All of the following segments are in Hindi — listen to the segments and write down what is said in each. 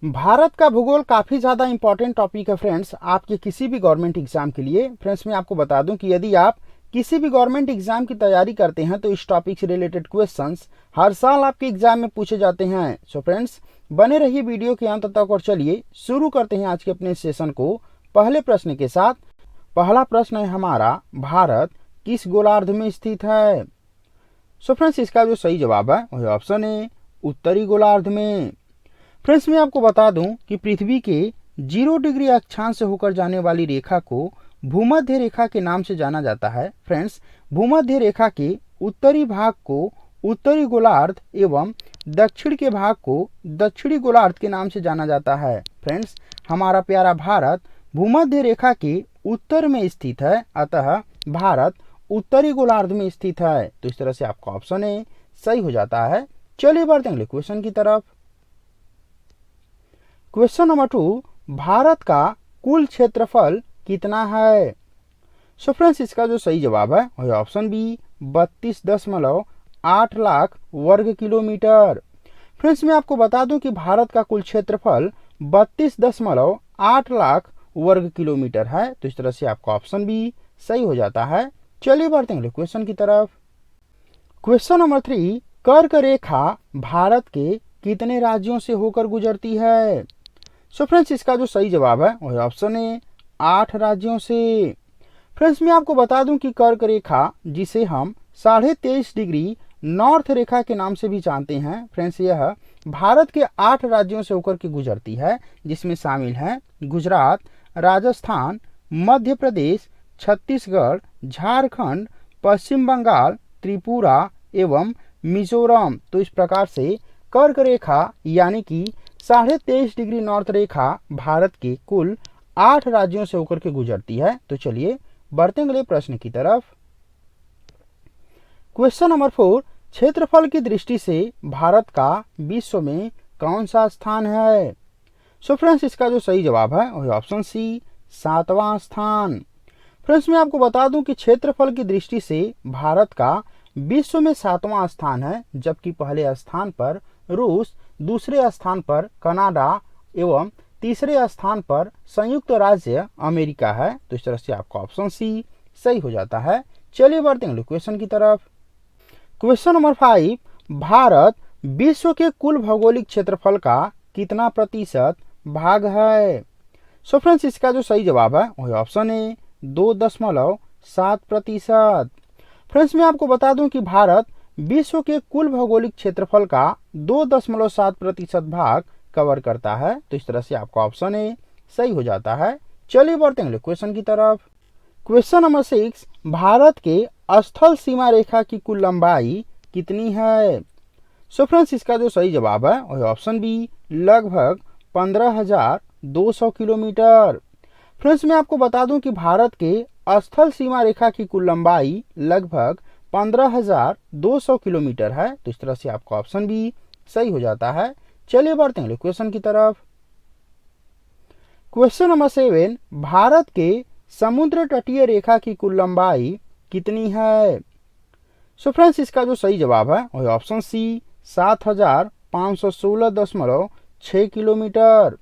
भारत का भूगोल काफ़ी ज़्यादा इंपॉर्टेंट टॉपिक है फ्रेंड्स, आपके किसी भी गवर्नमेंट एग्जाम के लिए। फ्रेंड्स मैं आपको बता दूं कि यदि आप किसी भी गवर्नमेंट एग्जाम की तैयारी करते हैं तो इस टॉपिक से रिलेटेड क्वेश्चंस हर साल आपके एग्जाम में पूछे जाते हैं। सो फ्रेंड्स बने रहिए वीडियो के अंत तक और चलिए शुरू करते हैं आज के अपने सेशन को पहले प्रश्न के साथ। पहला प्रश्न है हमारा, भारत किस गोलार्ध में स्थित है? सो फ्रेंड्स इसका जो सही जवाब है वह ऑप्शन है उत्तरी गोलार्ध में। फ्रेंड्स मैं आपको बता दूं कि पृथ्वी के 0 डिग्री अक्षांश से होकर जाने वाली रेखा को भूमध्य रेखा के नाम से जाना जाता है। फ्रेंड्स भूमध्य रेखा के उत्तरी भाग को उत्तरी गोलार्ध एवं दक्षिण के भाग को दक्षिणी गोलार्ध के नाम से जाना जाता है। फ्रेंड्स हमारा प्यारा भारत भूमध्य रेखा के उत्तर में स्थित है, अतः भारत उत्तरी गोलार्ध में स्थित है। तो इस तरह से आपका ऑप्शन ए सही हो जाता है। चलिए बढ़ते हैं अगले क्वेश्चन की तरफ। क्वेश्चन नंबर 2, भारत का कुल क्षेत्रफल कितना है? सो फ्रेंड्स इसका जो सही जवाब है वह ऑप्शन बी 32.8 लाख वर्ग किलोमीटर। फ्रेंड्स मैं आपको बता दूं कि भारत का कुल क्षेत्रफल 32.8 लाख वर्ग किलोमीटर है। तो इस तरह से आपका ऑप्शन बी सही हो जाता है। चलिए बढ़ते हैं क्वेश्चन की तरफ। क्वेश्चन नंबर 3, कर्क रेखा भारत के कितने राज्यों से होकर गुजरती है? सो फ्रेंड्स इसका जो सही जवाब है वह ऑप्शन है 8 राज्यों से। फ्रेंड्स मैं आपको बता दूं कि कर्क रेखा जिसे हम 23.5 डिग्री नॉर्थ रेखा के नाम से भी जानते हैं, फ्रेंड्स यह भारत के 8 राज्यों से होकर के गुजरती है, जिसमें शामिल हैं गुजरात, राजस्थान, मध्य प्रदेश, छत्तीसगढ़, झारखंड, पश्चिम बंगाल, त्रिपुरा एवं मिजोरम। तो इस प्रकार से कर्क रेखा यानी कि 23.5 डिग्री नॉर्थ रेखा भारत के कुल 8 राज्यों से होकर के गुजरती है। तो चलिए बढ़ते हैं अगले प्रश्न की तरफ। क्वेश्चन नंबर 4, क्षेत्रफल की दृष्टि से भारत का विश्व में कौन सा स्थान है? सो फ्रेंड्स इसका जो सही जवाब है वह ऑप्शन सी 7वां स्थान। फ्रेंड्स मैं आपको बता दूं कि क्षेत्रफल की दृष्टि से भारत का विश्व में 7वां स्थान है, जबकि पहले स्थान पर रूस, दूसरे स्थान पर कनाडा एवं तीसरे स्थान पर संयुक्त राज्य अमेरिका है। तो इस तरह से आपका ऑप्शन सी सही हो जाता है। चलिए बढ़ते हैं क्वेश्चन की तरफ। क्वेश्चन नंबर 5, भारत विश्व के कुल भौगोलिक क्षेत्रफल का कितना प्रतिशत भाग है? सो फ्रेंड्स इसका जो सही जवाब है वह ऑप्शन है 2.7%। फ्रेंड्स मैं आपको बता दूं कि भारत विश्व के कुल भौगोलिक क्षेत्रफल का 2.7% भाग कवर करता है। तो इस तरह से आपका ऑप्शन ए सही हो जाता है। चलिए बढ़ते हैं क्वेश्चन की तरफ। क्वेश्चन नंबर 6, भारत के स्थल सीमा रेखा की कुल लंबाई कितनी है? सो फ्रेंड्स इसका जो सही जवाब है वह ऑप्शन बी लगभग 15,200 किलोमीटर। फ्रेंड्स मैं आपको बता दूं कि भारत के स्थल सीमा रेखा की कुल लंबाई लगभग 15,200 किलोमीटर है। तो इस तरह से आपका ऑप्शन बी सही हो जाता है। चलिए बढ़ते हैं क्वेश्चन की तरफ। क्वेश्चन नंबर 7, भारत के समुद्र तटीय रेखा की कुल लंबाई कितनी है? सो फ्रेंड्स इसका जो सही जवाब है वह ऑप्शन सी 7,516.6 किलोमीटर।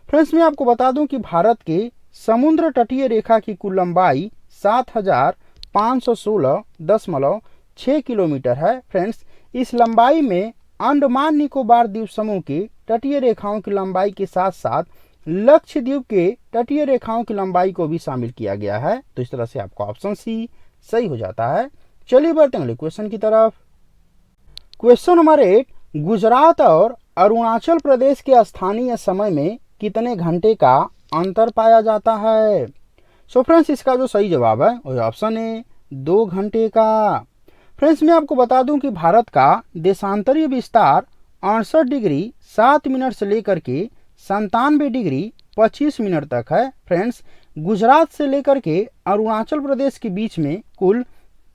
फ्रेंड्स मैं आपको बता दूं कि भारत के समुद्र तटीय रेखा की कुल लंबाई 7,516.6 किलोमीटर है। फ्रेंड्स इस लंबाई में अंडमान निकोबार द्वीप समूह की तटीय रेखाओं की लंबाई के साथ साथ लक्षद्वीप के तटीय रेखाओं की लंबाई को भी शामिल किया गया है। तो इस तरह से आपका ऑप्शन सी सही हो जाता है। चलिए बढ़ते हैं क्वेश्चन की तरफ। क्वेश्चन नंबर 8, गुजरात और अरुणाचल प्रदेश के स्थानीय समय में कितने घंटे का अंतर पाया जाता है? सो फ्रेंड्स इसका जो सही जवाब है वह ऑप्शन है 2 घंटे का। फ्रेंड्स मैं आपको बता दूं कि भारत का देशांतरीय विस्तार 68 डिग्री 7 मिनट से लेकर के 97 डिग्री 25 मिनट तक है। फ्रेंड्स गुजरात से लेकर के अरुणाचल प्रदेश के बीच में कुल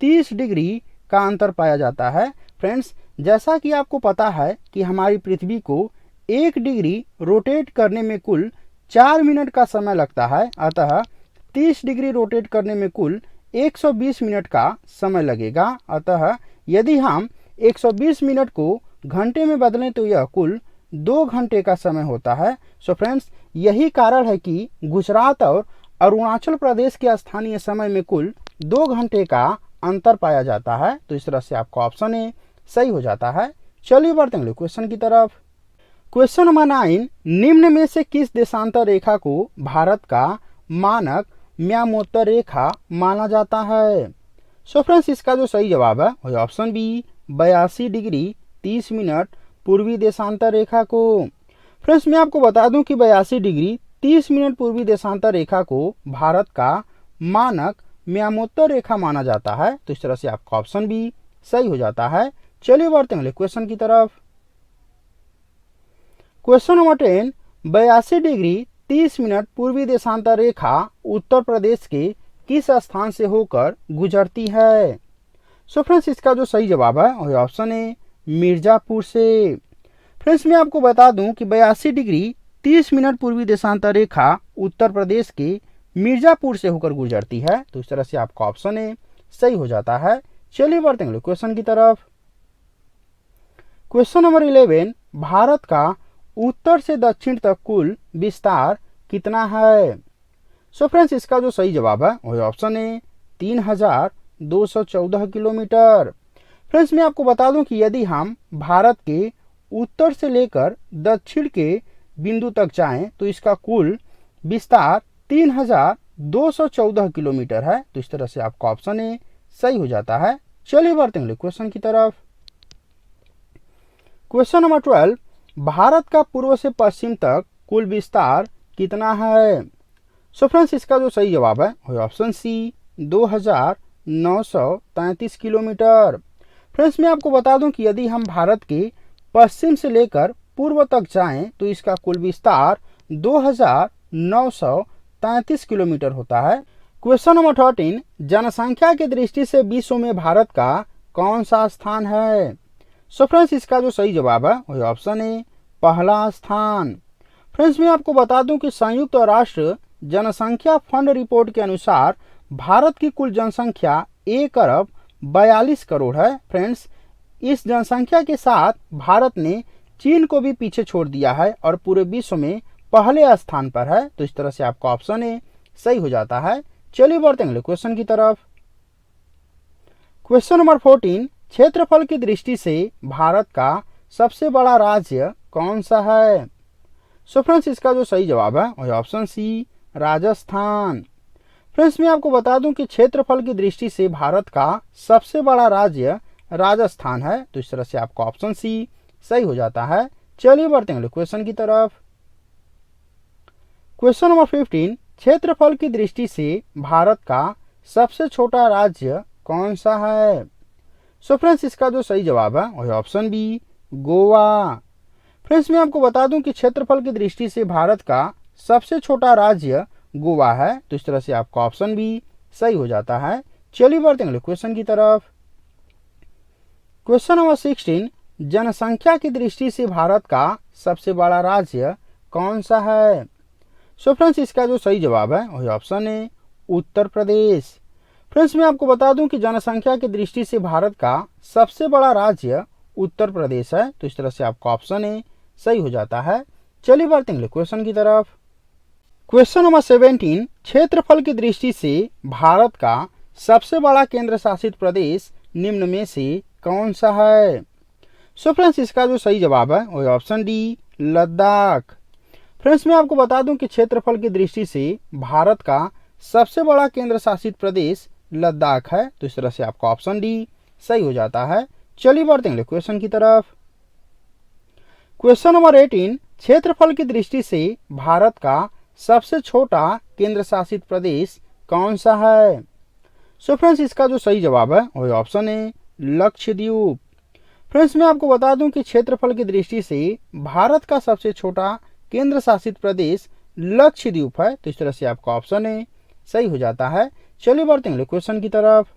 30 डिग्री का अंतर पाया जाता है। फ्रेंड्स जैसा कि आपको पता है कि हमारी पृथ्वी को 1 डिग्री रोटेट करने में कुल 4 मिनट का समय लगता है, अतः 30 डिग्री रोटेट करने में कुल 120 मिनट का समय लगेगा। अतः यदि हम 120 मिनट को घंटे में बदलें तो यह कुल 2 घंटे का समय होता है। सो फ्रेंड्स, यही कारण है कि गुजरात और अरुणाचल प्रदेश के स्थानीय समय में कुल 2 घंटे का अंतर पाया जाता है। तो इस तरह से आपका ऑप्शन ए सही हो जाता है। चलिए बढ़ते हैं अगले क्वेश्चन की तरफ। क्वेश्चन नंबर 9, निम्न में से किस देशांतर रेखा को भारत का मानक म्यामोत्तर रेखा माना जाता है? सो फ्रेंड्स, इसका जो सही जवाब है वही ऑप्शन बी 82 डिग्री 30 मिनट पूर्वी देशांतर रेखा को। फ्रेंड्स, मैं आपको बता दूं कि 82 डिग्री 30 मिनट पूर्वी देशांतर रेखा को भारत का मानक म्यामोत्तर रेखा माना जाता है। तो इस तरह से आपका ऑप्शन बी सही हो जाता है। चलिए बढ़ते हैं अगले क्वेश्चन की तरफ। क्वेश्चन नंबर 10, 82 डिग्री 30 मिनट पूर्वी देशांतर रेखा उत्तर प्रदेश के किस स्थान से होकर गुजरती है? सो फ्रेंड्स, इसका जो सही जवाब है वही ऑप्शन है मिर्जापुर से। फ्रेंड्स, मैं आपको बता दूं कि 82 डिग्री 30 मिनट पूर्वी देशांतर रेखा उत्तर प्रदेश के मिर्जापुर से होकर गुजरती है। तो इस तरह से आपका ऑप्शन ए सही हो जाता है। चलिए बढ़ते हैं क्वेश्चन की तरफ। क्वेश्चन नंबर 11, भारत का उत्तर से दक्षिण तक कुल विस्तार कितना है? सो फ्रेंड्स, इसका जो सही जवाब है वही ऑप्शन है 3214 किलोमीटर। फ्रेंड्स, मैं आपको बता दूं कि यदि हम भारत के उत्तर से लेकर दक्षिण के बिंदु तक जाएं तो इसका कुल विस्तार 3214 किलोमीटर है। तो इस तरह से आपका ऑप्शन ए सही हो जाता है। चलिए बढ़ते हैं क्वेश्चन की तरफ। क्वेश्चन नंबर 12, भारत का पूर्व से पश्चिम तक कुल विस्तार कितना है? सो फ्रेंड्स, इसका जो सही जवाब है वही ऑप्शन सी 2933 किलोमीटर। फ्रेंड्स, मैं आपको बता दूं कि यदि हम भारत के पश्चिम से लेकर पूर्व तक जाएं तो इसका कुल विस्तार 2933 किलोमीटर होता है। क्वेश्चन नंबर 13, जनसंख्या की दृष्टि से विश्व में भारत का कौन सा स्थान है? सो फ्रेंड्स, इसका जो सही जवाब है वही ऑप्शन है पहला स्थान। फ्रेंड्स, मैं आपको बता दूं कि संयुक्त राष्ट्र जनसंख्या फंड रिपोर्ट के अनुसार भारत की कुल जनसंख्या 1 अरब 42 करोड़ है। फ्रेंड्स, इस जनसंख्या के साथ भारत ने चीन को भी पीछे छोड़ दिया है और पूरे विश्व में पहले स्थान पर है। तो इस तरह से आपका ऑप्शन ए सही हो जाता है। चलिए बढ़ते हैं क्वेश्चन की तरफ। क्वेश्चन नंबर 14, क्षेत्रफल की दृष्टि से भारत का सबसे बड़ा राज्य कौन सा है? सो फ्रेंड्स, इसका जो सही जवाब है वही ऑप्शन सी राजस्थान। फ्रेंड्स, मैं आपको बता दूं कि क्षेत्रफल की दृष्टि से भारत का सबसे बड़ा राज्य राजस्थान है। तो इस तरह से आपका ऑप्शन सी सही हो जाता है। चलिए बढ़ते हैं क्वेश्चन की तरफ। क्वेश्चन नंबर 15, क्षेत्रफल की दृष्टि से भारत का सबसे छोटा राज्य कौन सा है? सो फ्रेंड्स, इसका जो सही जवाब है वही ऑप्शन बी गोवा। फ्रेंड्स, मैं आपको बता दूं कि क्षेत्रफल की दृष्टि से भारत का सबसे छोटा राज्य गोवा है। तो इस तरह से आपका ऑप्शन बी सही हो जाता है। चलिए बढ़ते हैं क्वेश्चन की तरफ। क्वेश्चन नंबर 16, जनसंख्या की दृष्टि से भारत का सबसे बड़ा राज्य कौन सा है? सो फ्रेंड्स, इसका जो सही जवाब है वही ऑप्शन है उत्तर प्रदेश। फ्रेंड्स, मैं आपको बता दूं कि जनसंख्या की दृष्टि से भारत का सबसे बड़ा राज्य उत्तर प्रदेश है। तो इस तरह से आपका ऑप्शन ए सही हो जाता है। चलिए बढ़ते हैं क्वेश्चन की तरफ। क्वेश्चन नंबर 17, क्षेत्रफल की दृष्टि से भारत का सबसे बड़ा केंद्र शासित प्रदेश निम्न में से कौन सा है? सो फ्रेंड्स, इसका जो सही जवाब है वही ऑप्शन डी लद्दाख। फ्रेंड्स, मैं आपको बता दूं कि क्षेत्रफल की दृष्टि से भारत का सबसे बड़ा केंद्र शासित प्रदेश लद्दाख है। तो इस तरह से आपका ऑप्शन डी सही हो जाता है। चलिए बढ़ते हैं क्वेश्चन की तरफ। क्वेश्चन नंबर 18, क्षेत्रफल की दृष्टि से भारत का सबसे छोटा केंद्र शासित प्रदेश कौन सा है? सो फ्रेंड्स, इसका जो सही जवाब है वही ऑप्शन है लक्षद्वीप। फ्रेंड्स, मैं आपको बता दूं कि क्षेत्रफल की दृष्टि से भारत का सबसे छोटा केंद्र शासित प्रदेश लक्षद्वीप है। तो इस तरह से आपका ऑप्शन है सही हो जाता है। चलिए बढ़ते हैं क्वेश्चन की तरफ।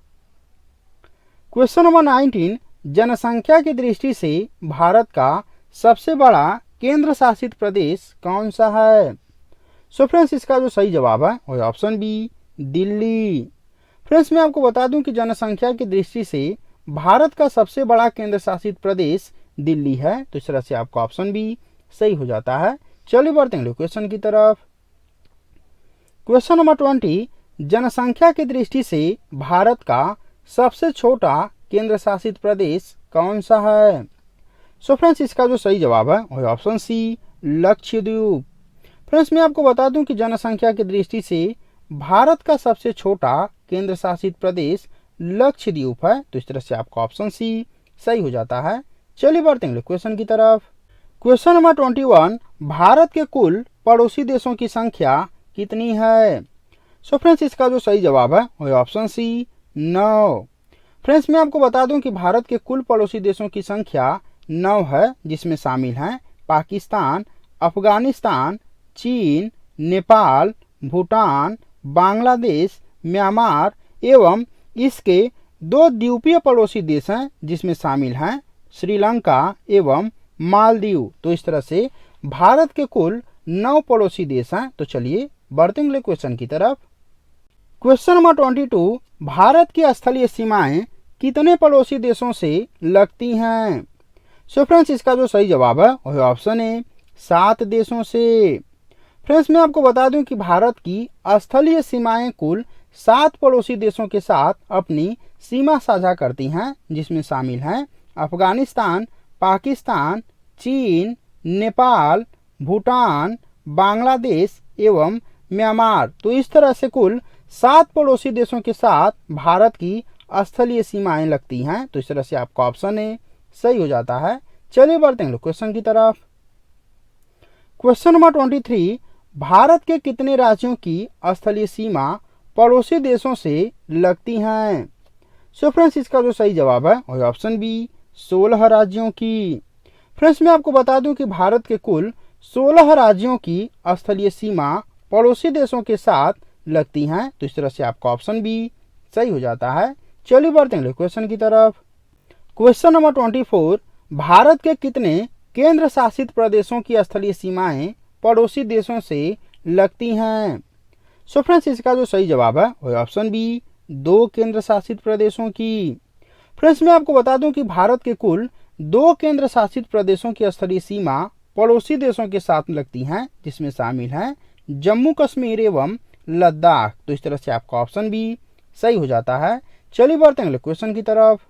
क्वेश्चन नंबर 19, जनसंख्या की दृष्टि से भारत का सबसे बड़ा केंद्र शासित प्रदेश कौन सा है? सो फ्रेंड्स, इसका जो सही जवाब है वही ऑप्शन बी दिल्ली। फ्रेंड्स, मैं आपको बता दूं कि जनसंख्या की दृष्टि से भारत का सबसे बड़ा केंद्र शासित प्रदेश दिल्ली है। तो इस तरह से आपका ऑप्शन बी सही हो जाता है। चलिए बढ़ते हैं अगले क्वेश्चन की तरफ। क्वेश्चन नंबर 20, जनसंख्या की दृष्टि से भारत का सबसे छोटा केंद्र शासित प्रदेश कौन सा है? सो फ्रेंड्स, इसका जो सही जवाब है वह ऑप्शन सी, लक्षद्वीप। फ्रेंड्स, मैं आपको बता दूं कि जनसंख्या की दृष्टि से भारत का सबसे छोटा केंद्र शासित प्रदेश लक्षद्वीप है। तो इस तरह से आपका ऑप्शन सी सही हो जाता है। चलिए बढ़ते हैं क्वेश्चन की तरफ। क्वेश्चन नंबर 21, भारत के कुल पड़ोसी देशों की संख्या कितनी है? सो फ्रेंड्स, इसका जो सही जवाब है वह ऑप्शन सी, 9। फ्रेंड्स, मैं आपको बता दूं कि भारत के कुल पड़ोसी देशों की संख्या 9 है, जिसमें शामिल हैं पाकिस्तान, अफगानिस्तान, चीन, नेपाल, भूटान, बांग्लादेश, म्यांमार एवं इसके 2 द्वीपीय पड़ोसी देश हैं, जिसमें शामिल हैं श्रीलंका एवं मालदीव। तो इस तरह से भारत के कुल 9 पड़ोसी देश हैं। तो चलिए बढ़ते हैं अगले क्वेश्चन की तरफ। क्वेश्चन नंबर 22, भारत की स्थलीय सीमाएं कितने पड़ोसी देशों से लगती हैं? सो फ्रेंड्स, इसका जो सही जवाब है वह ऑप्शन है 7 देशों से। फ्रेंड्स, मैं आपको बता दूं कि भारत की स्थलीय सीमाएं कुल 7 पड़ोसी देशों के साथ अपनी सीमा साझा करती हैं, जिसमें शामिल हैं अफगानिस्तान, पाकिस्तान, चीन, नेपाल, भूटान, बांग्लादेश एवं म्यांमार। तो इस तरह से कुल 7 पड़ोसी देशों के साथ भारत की स्थलीय सीमाएं लगती हैं। तो इस तरह से आपका ऑप्शन ए सही हो जाता है। चलिए बढ़ते हैं क्वेश्चन की तरफ। क्वेश्चन नंबर 23, भारत के कितने राज्यों की स्थलीय सीमा पड़ोसी देशों से लगती हैं? सो फ्रेंड्स, इसका जो सही जवाब है वह ऑप्शन बी, 16 राज्यों की। फ्रेंड्स, मैं आपको बता दूं कि भारत के कुल 16 राज्यों की स्थलीय सीमा पड़ोसी देशों के साथ लगती हैं। तो इस तरह से आपका ऑप्शन बी सही हो जाता है। चलिए बढ़ते हैं क्वेश्चन की तरफ। क्वेश्चन नंबर 24, भारत के कितने केंद्र शासित प्रदेशों की स्थलीय सीमाएं पड़ोसी देशों से लगती हैं? सो फ्रेंड्स, इसका जो सही जवाब है वह ऑप्शन बी, 2 केंद्र शासित प्रदेशों की। फ्रेंड्स, मैं आपको बता दूं कि भारत के कुल 2 केंद्र शासित प्रदेशों की स्थलीय सीमा पड़ोसी देशों के साथ लगती हैं, जिसमें शामिल हैं जम्मू कश्मीर एवं लद्दाख। तो इस तरह से आपका ऑप्शन बी सही हो जाता है। चलिए बढ़ते हैं क्वेश्चन की तरफ।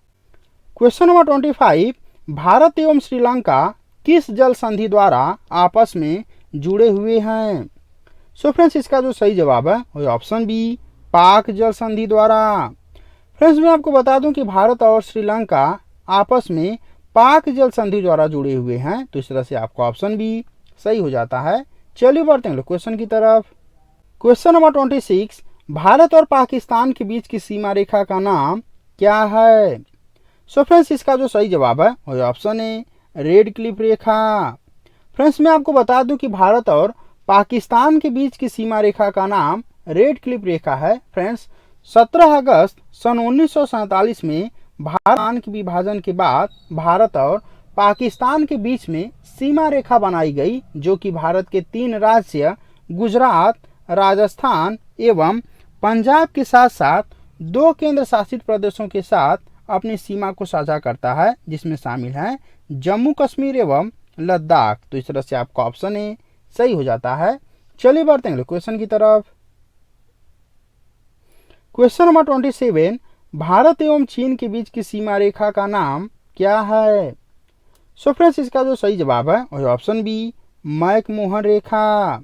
क्वेश्चन नंबर 25, भारत एवं श्रीलंका किस जल संधि द्वारा आपस में जुड़े हुए हैं? सो फ्रेंड्स, इसका जो सही जवाब है वह ऑप्शन बी, पाक जल संधि द्वारा। फ्रेंड्स, मैं आपको बता दूं कि भारत और श्रीलंका आपस में पाक जल संधि द्वारा जुड़े हुए हैं। तो इस तरह से आपका ऑप्शन बी सही हो जाता है। चलिए बढ़ते हैं क्वेश्चन की तरफ। क्वेश्चन नंबर 26, भारत और पाकिस्तान के बीच की सीमा रेखा का नाम क्या है? सो फ्रेंड्स, इसका जो सही जवाब है वह ऑप्शन है रेड क्लिफ रेखा। फ्रेंड्स, मैं आपको बता दूं कि भारत और पाकिस्तान के बीच की सीमा रेखा का नाम रेड क्लिफ रेखा है। फ्रेंड्स, 17 अगस्त सन 1947 में भारत के विभाजन के बाद भारत और पाकिस्तान के बीच में सीमा रेखा बनाई गई, जो कि भारत के 3 राज्य गुजरात, राजस्थान एवं पंजाब के साथ साथ 2 केंद्र शासित प्रदेशों के साथ अपनी सीमा को साझा करता है, जिसमें शामिल हैं जम्मू कश्मीर एवं लद्दाख। तो इस तरह से आपका ऑप्शन ए सही हो जाता है। चलिए बढ़ते हैं क्वेश्चन की तरफ। क्वेश्चन नंबर 27, भारत एवं चीन के बीच की सीमा रेखा का नाम क्या है? सो फ्रेंड्स, इसका जो सही जवाब है वह ऑप्शन बी, मैकमोहन रेखा।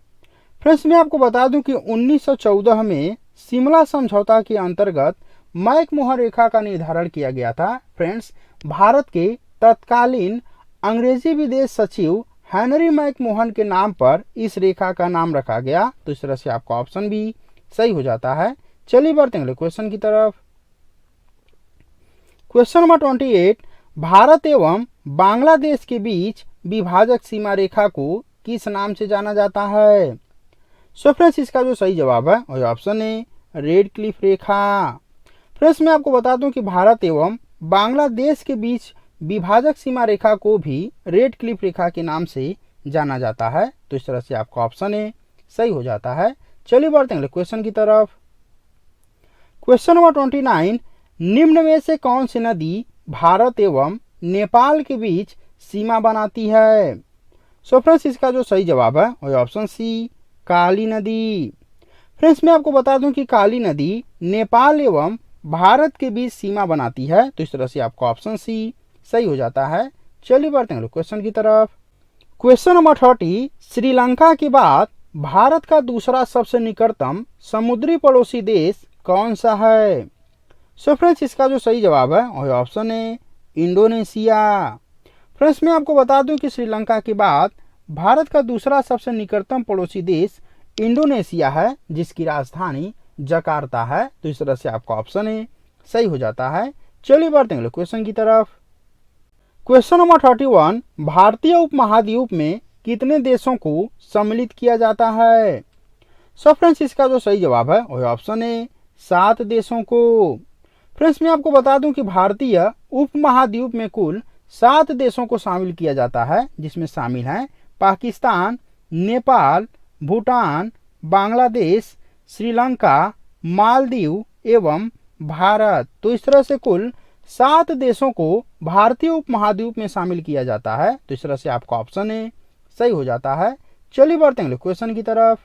फ्रेंड्स, मैं आपको बता दूं कि 1914 में शिमला समझौता के अंतर्गत मैकमोहन रेखा का निर्धारण किया गया था। फ्रेंड्स, भारत के तत्कालीन अंग्रेजी विदेश सचिव हेनरी मैकमोहन के नाम पर इस रेखा का नाम रखा गया। तो इस तरह से आपका ऑप्शन भी सही हो जाता है। चलिए बढ़ते हैं क्वेश्चन की तरफ। क्वेश्चन नंबर 28, भारत एवं बांग्लादेश के बीच विभाजक सीमा रेखा को किस नाम से जाना जाता है? सो फ्रेंड्स, इसका जो सही जवाब है वह ऑप्शन है रेड क्लिफ रेखा। फ्रेंड्स, मैं आपको बता दूं कि भारत एवं बांग्लादेश के बीच विभाजक सीमा रेखा को भी रेड क्लिफ रेखा के नाम से जाना जाता है। तो इस तरह से आपका ऑप्शन ए सही हो जाता है। चलिए बढ़ते हैं क्वेश्चन की तरफ। क्वेश्चन नंबर 29, निम्न में से कौन सी नदी भारत एवं नेपाल के बीच सीमा बनाती है? सो फ्रेंड्स इसका जो सही जवाब है वही ऑप्शन सी काली नदी। फ्रेंड्स मैं आपको बता दूं कि काली नदी नेपाल एवं भारत के बीच सीमा बनाती है, तो इस तरह से आपका ऑप्शन सी सही हो जाता है। चलिए बढ़ते हैं क्वेश्चन की तरफ। क्वेश्चन नंबर 30, श्रीलंका के बाद भारत का दूसरा सबसे निकटतम समुद्री पड़ोसी देश कौन सा है? सो फ्रेंड्स इसका जो सही जवाब है वही ऑप्शन है इंडोनेशिया। फ्रेंड्स मैं आपको बता दूं कि श्रीलंका के बाद भारत का दूसरा सबसे निकटतम पड़ोसी देश इंडोनेशिया है, जिसकी राजधानी जकार्ता है, तो इस तरह से आपका ऑप्शन है सही हो जाता है। चलिए बढ़ते हैं क्वेश्चन की तरफ। क्वेश्चन नंबर 31, भारतीय उपमहाद्वीप में कितने देशों को सम्मिलित किया जाता है? सो फ्रेंड्स इसका जो सही जवाब है वही ऑप्शन है 7 देशों को। फ्रेंड्स मैं आपको बता दूं कि भारतीय उपमहाद्वीप में कुल 7 देशों को शामिल किया जाता है, जिसमें शामिल हैं पाकिस्तान, नेपाल, भूटान, बांग्लादेश, श्रीलंका, मालदीव एवं भारत। तो इस तरह से कुल 7 देशों को भारतीय उपमहाद्वीप में शामिल किया जाता है, तो इस तरह से आपका ऑप्शन है सही हो जाता है। चलिए बढ़ते हैं क्वेश्चन की तरफ।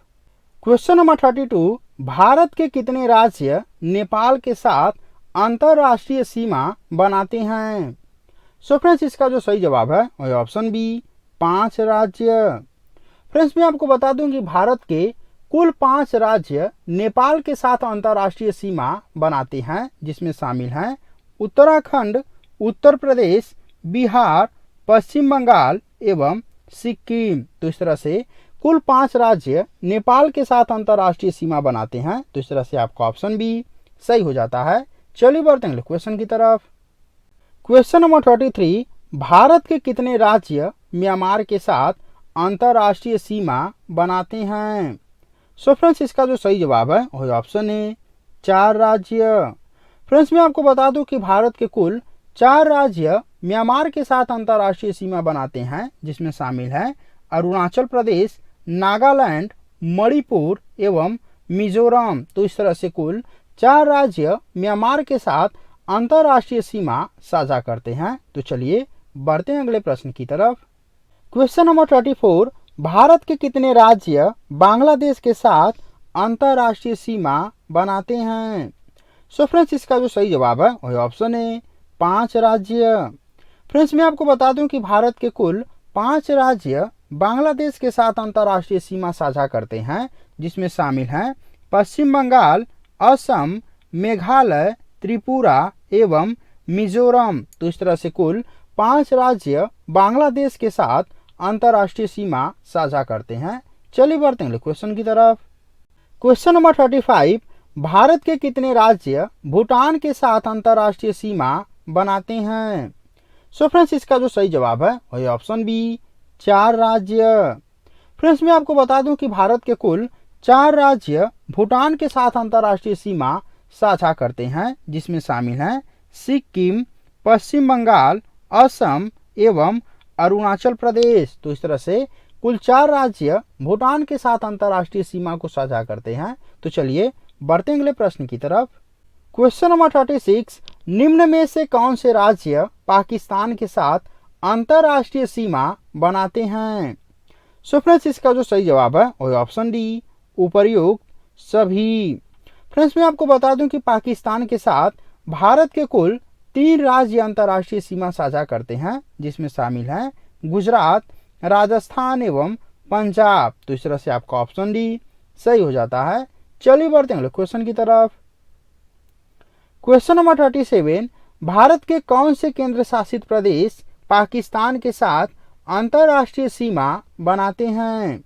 क्वेश्चन नंबर 32, भारत के कितने राज्य नेपाल के साथ अंतरराष्ट्रीय सीमा बनाते हैं? सो फ्रेंड्स इसका जो सही जवाब है वही ऑप्शन बी 5 राज्य। फ्रेंड्स मैं आपको बता दूं कि भारत के कुल 5 राज्य नेपाल के साथ अंतरराष्ट्रीय सीमा बनाते हैं, जिसमें शामिल हैं उत्तराखंड, उत्तर प्रदेश, बिहार, पश्चिम बंगाल एवं सिक्किम। तो इस तरह से कुल 5 राज्य नेपाल के साथ अंतरराष्ट्रीय सीमा बनाते हैं, तो इस तरह से आपका ऑप्शन बी सही हो जाता है। चलिए बढ़ते हैं क्वेश्चन की तरफ। क्वेश्चन नंबर 33, भारत के कितने राज्य म्यांमार के साथ अंतरराष्ट्रीय सीमा बनाते हैं? सो फ्रेंड्स इसका जो सही जवाब है वही ऑप्शन है 4 राज्य। फ्रेंड्स मैं आपको बता दूं कि भारत के कुल 4 राज्य म्यांमार के साथ अंतरराष्ट्रीय सीमा बनाते हैं, जिसमें शामिल हैं अरुणाचल प्रदेश, नागालैंड, मणिपुर एवं मिजोरम। तो इस तरह से कुल 4 राज्य म्यांमार के साथ अंतरराष्ट्रीय सीमा साझा करते हैं। तो चलिए बढ़ते हैं अगले प्रश्न की तरफ। क्वेश्चन नंबर 34, भारत के कितने राज्य बांग्लादेश के साथ अंतरराष्ट्रीय सीमा बनाते हैं? सो फ्रेंड्स इसका जो सही जवाब है वही ऑप्शन है 5 राज्य। फ्रेंड्स मैं आपको बता दूं कि भारत के कुल 5 राज्य बांग्लादेश के साथ अंतरराष्ट्रीय सीमा साझा करते हैं, जिसमें शामिल हैं पश्चिम बंगाल, असम, मेघालय, त्रिपुरा एवं मिजोरम। तो इस तरह से कुल 5 राज्य बांग्लादेश के साथ अंतरराष्ट्रीय सीमा साझा करते हैं। चलिए बढ़ते हैं क्वेश्चन की तरफ। क्वेश्चन नंबर 35, भारत के कितने राज्य भूटान के साथ अंतरराष्ट्रीय सीमा बनाते हैं? सो फ्रेंड्स इसका जो सही जवाब है वही ऑप्शन बी 4 राज्य। फ्रेंड्स मैं आपको बता दूं कि भारत के कुल 4 राज्य भूटान के साथ अंतरराष्ट्रीय सीमा साझा करते हैं, जिसमें शामिल हैं सिक्किम, पश्चिम बंगाल, असम एवं अरुणाचल प्रदेश। तो इस तरह से कुल 4 राज्य भूटान के साथ अंतरराष्ट्रीय सीमा को साझा करते हैं। तो चलिए बढ़ते हैं अगले प्रश्न की तरफ। क्वेश्चन नंबर 36, निम्न में से कौन से राज्य पाकिस्तान के साथ अंतरराष्ट्रीय सीमा बनाते हैं? सो फ्रेंड्स इसका जो सही जवाब है वही ऑप्शन डी उपर्युक्त सभी। फ्रेंड्स मैं आपको बता दूं कि पाकिस्तान के साथ भारत के कुल 3 राज्य अंतरराष्ट्रीय सीमा साझा करते हैं, जिसमें शामिल हैं गुजरात, राजस्थान एवं पंजाब। तो इस तरह से आपका ऑप्शन डी सही हो जाता है। चलिए बढ़ते हैं क्वेश्चन की तरफ। क्वेश्चन नंबर 37, भारत के कौन से केंद्र शासित प्रदेश पाकिस्तान के साथ अंतरराष्ट्रीय सीमा बनाते हैं?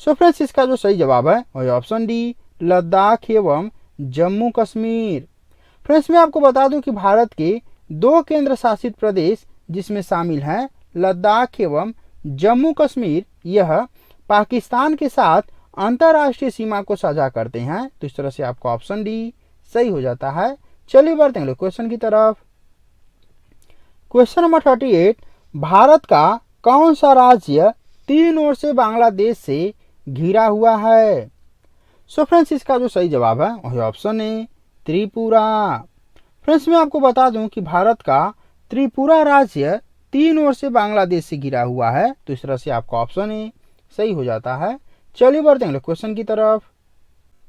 सो फ्रेंड्स इसका जो सही जवाब है वही ऑप्शन डी लद्दाख एवं जम्मू कश्मीर। फ्रेंड्स मैं आपको बता दूं कि भारत के 2 केंद्र शासित प्रदेश, जिसमें शामिल हैं लद्दाख एवं जम्मू कश्मीर, यह पाकिस्तान के साथ अंतरराष्ट्रीय सीमा को साझा करते हैं। तो इस तरह से आपका ऑप्शन डी सही हो जाता है। चलिए बढ़ते हैं क्वेश्चन की तरफ। क्वेश्चन नंबर 38, भारत का कौन सा राज्य 3 ओर से बांग्लादेश से घिरा हुआ है? सो फ्रेंड्स इसका जो सही जवाब है वही ऑप्शन है त्रिपुरा। फ्रेंड्स मैं आपको बता दूं कि भारत का त्रिपुरा राज्य 3 ओर से बांग्लादेश से घिरा हुआ है, तो इस तरह से आपका ऑप्शन ए सही हो जाता है। चलिए बढ़ते हैं अगले क्वेश्चन की तरफ।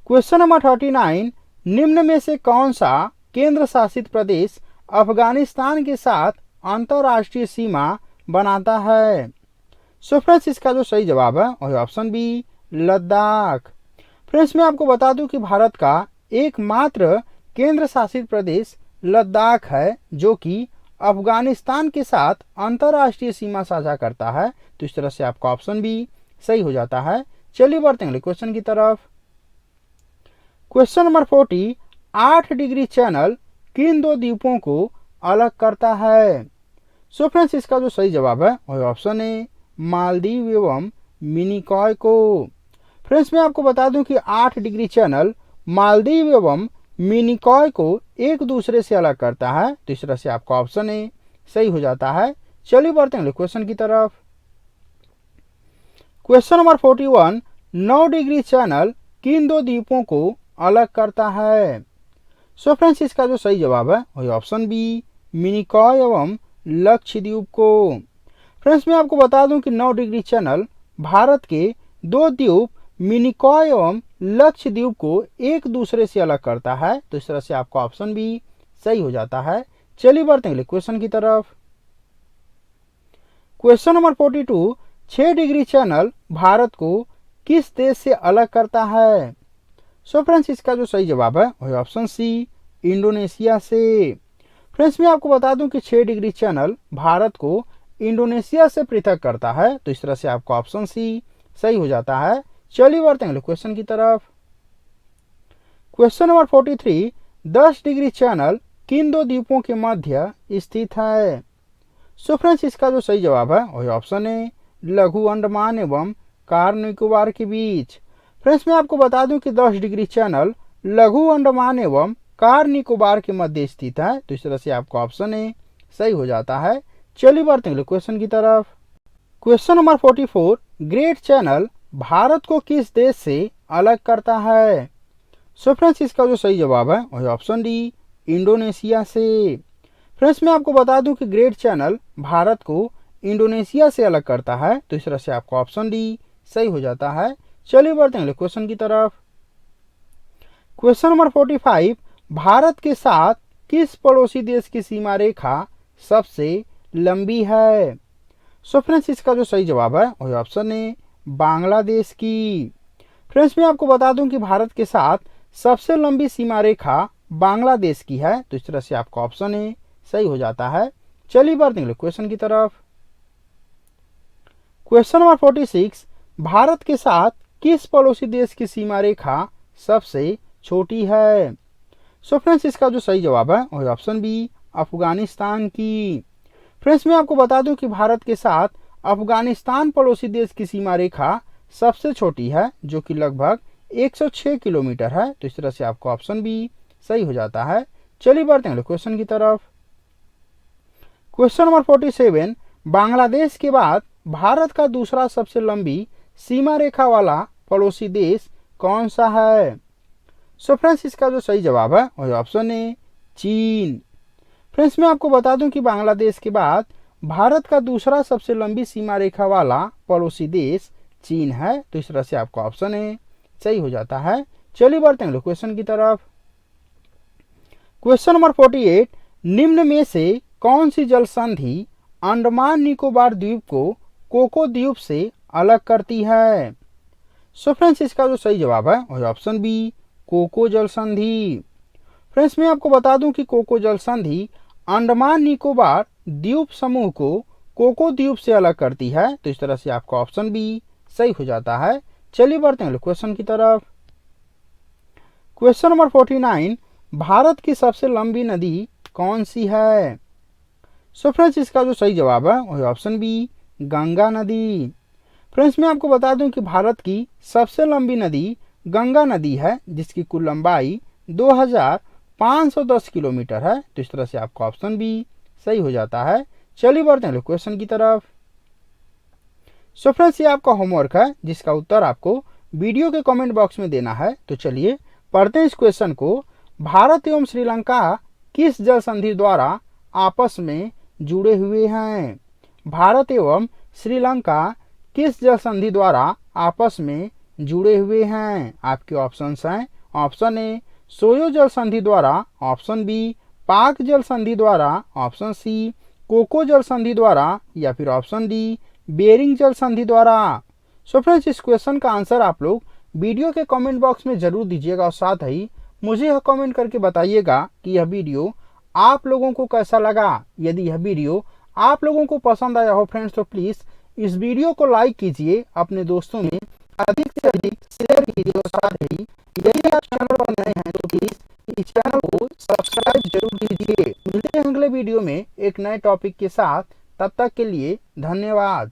क्वेश्चन नंबर 39, निम्न में से कौन सा केंद्र शासित प्रदेश अफगानिस्तान के साथ अंतरराष्ट्रीय सीमा बनाता है? सो फ्रेंड्स, इसका जो सही जवाब है वह ऑप्शन बी लद्दाख। फ्रेंड्स, मैं आपको बता दूं कि भारत का एकमात्र केंद्र शासित प्रदेश लद्दाख है जो कि अफगानिस्तान के साथ अंतरराष्ट्रीय सीमा साझा करता है, तो इस तरह से आपका ऑप्शन बी सही हो जाता है। चलिए बढ़ते हैं अगले क्वेश्चन की तरफ। क्वेश्चन नंबर 40, 8 डिग्री चैनल किन दो द्वीपों को अलग करता है? सो फ्रेंड्स, इसका जो सही जवाब है वह ऑप्शन ए मालदीव एवं मिनिकॉय को। फ्रेंड्स, मैं आपको बता दूं कि 8 डिग्री चैनल मालदीव एवं मिनिकॉय को एक दूसरे से अलग करता है, तो इस तरह से आपका ऑप्शन ए सही हो जाता है। चलिए बढ़ते हैं क्वेश्चन की तरफ। क्वेश्चन नंबर 41, 9 डिग्री चैनल किन दो द्वीपों को अलग करता है? सो फ्रेंड्स, इसका जो सही जवाब है वही ऑप्शन बी मिनिकॉय एवं लक्षद्वीप को। फ्रेंड्स, मैं आपको बता दूं कि 9 डिग्री चैनल भारत के दो द्वीप मिनिकॉय एवं लक्षद्वीप को एक दूसरे से अलग करता है, तो इस तरह से आपका ऑप्शन बी सही हो जाता है। चलिए बढ़ते हैं क्वेश्चन की तरफ। Question number 42, 6 degree channel Bharat को किस देश से अलग करता है? सो फ्रेंड्स, इसका जो सही जवाब है वह ऑप्शन सी इंडोनेशिया से। फ्रेंड्स, मैं आपको बता दूं कि 6 डिग्री चैनल भारत को इंडोनेशिया से पृथक करता है, तो इस तरह से आपका ऑप्शन सी सही हो जाता है। चलिए बढ़ते हैं क्वेश्चन की तरफ। क्वेश्चन नंबर 43, 10 डिग्री चैनल किन दो द्वीपों के मध्य स्थित है? सो फ्रेंड्स, इसका जो सही जवाब है वह ऑप्शन है लघु अंडमान एवं कार निकोबार के बीच। फ्रेंड्स, मैं आपको बता दूं कि 10 डिग्री चैनल लघु अंडमान एवं कार निकोबार के मध्य स्थित है, तो इस तरह से आपका ऑप्शन ए सही हो जाता है। चलिए बढ़ते हैं क्वेश्चन की तरफ। Question number 44, great channel Bharat को किस देश से अलग करता है? सो फ्रेंड्स, इसका जो सही जवाब है वह ऑप्शन डी इंडोनेशिया से। फ्रेंड्स, मैं आपको बता दूं कि ग्रेट चैनल भारत को इंडोनेशिया से अलग करता है, तो इस तरह से आपका ऑप्शन डी सही हो जाता है। चलिए बढ़ते हैं क्वेश्चन की तरफ। क्वेश्चन नंबर 45, भारत के साथ किस पड़ोसी देश की सीमा रेखा सबसे लंबी है? सो फ्रेंड्स, इसका जो सही जवाब है वह ऑप्शन है बांग्लादेश की। फ्रेंड्स, मैं आपको बता दूं कि भारत के साथ सबसे लंबी सीमा रेखा बांग्लादेश की है, तो इस तरह से आपका ऑप्शन ए सही हो जाता है। चलिए बढ़ते हैं क्वेश्चन की तरफ। क्वेश्चन नंबर 46, भारत के साथ किस पड़ोसी देश की सीमा रेखा सबसे छोटी है? सो फ्रेंड्स, इसका जो सही जवाब है वह ऑप्शन बी अफगानिस्तान की। फ्रेंड्स, मैं आपको बता दूं कि भारत के साथ अफगानिस्तान पड़ोसी देश की सीमा रेखा सबसे छोटी है, जो कि लगभग 106 किलोमीटर है, तो इस तरह से आपका ऑप्शन बी सही हो जाता है। चलिए बढ़ते हैं क्वेश्चन की तरफ। क्वेश्चन नंबर 47, बांग्लादेश के बाद भारत का दूसरा सबसे लंबी सीमा रेखा वाला पड़ोसी देश कौन सा है? सो फ्रेंड्स, इसका जो सही जवाब है वह ऑप्शन है चीन। फ्रेंड्स, मैं आपको बता दूं कि बांग्लादेश के बाद भारत का दूसरा सबसे लंबी सीमा रेखा वाला पड़ोसी देश चीन है, तो इस तरह से आपका ऑप्शन है सही हो जाता है। चलिए बढ़ते हैं क्वेश्चन की तरफ। क्वेश्चन नंबर 48, निम्न में से कौन सी जल संधि अंडमान निकोबार द्वीप को कोको द्वीप से अलग करती है? सो फ्रेंड्स, इसका जो सही जवाब है वह ऑप्शन बी कोको जल संधि। फ्रेंड्स, मैं आपको बता दूं कि कोको जल संधि अंडमान निकोबार द्वीप समूह को कोको द्वीप से अलग करती है, तो इस तरह से आपका ऑप्शन बी सही हो जाता है। चलिए बढ़ते हैं क्वेश्चन की तरफ। क्वेश्चन नंबर 49, भारत की सबसे लंबी नदी कौन सी है? सो फ्रेंड्स, इसका जो सही जवाब है वह ऑप्शन बी गंगा नदी। फ्रेंड्स, मैं आपको बता दूं कि भारत की सबसे लंबी नदी गंगा नदी है, जिसकी कुल लंबाई 2510 किलोमीटर है, तो इस तरह से आपका ऑप्शन बी सही हो जाता है। चलिए बढ़ते हैं क्वेश्चन की तरफ। सो फ्रेंड्स, ये आपका होमवर्क है जिसका उत्तर आपको वीडियो के कमेंट बॉक्स में देना है। तो चलिए पढ़ते हैं इस क्वेश्चन को। भारत एवं श्रीलंका किस जल संधि द्वारा आपस में जुड़े हुए हैं? भारत एवं श्रीलंका किस जल संधि द्वारा आपस में जुड़े हुए हैं? आपके ऑप्शंस हैं ऑप्शन ए सोयो जल संधि द्वारा, ऑप्शन बी पाक जल संधि द्वारा, ऑप्शन सी कोको जल संधि द्वारा या फिर ऑप्शन डी बेरिंग जल संधि द्वारा। सो फ्रेंड्स, इस क्वेश्चन का आंसर आप लोग वीडियो के कमेंट बॉक्स में जरूर दीजिएगा और साथ ही मुझे यह कमेंट करके बताइएगा कि यह वीडियो आप लोगों को कैसा लगा। यदि यह वीडियो आप लोगों को पसंद आया हो फ्रेंड्स तो प्लीज इस वीडियो को लाइक कीजिए, अपने दोस्तों में अधिक से अधिक शेयर कीजिए और साथ ही यदि आप चैनल पर नए हैं तो प्लीज इस चैनल को सब्सक्राइब जरूर कीजिए। मिलते हैं अगले वीडियो में एक नए टॉपिक के साथ, तब तक के लिए धन्यवाद।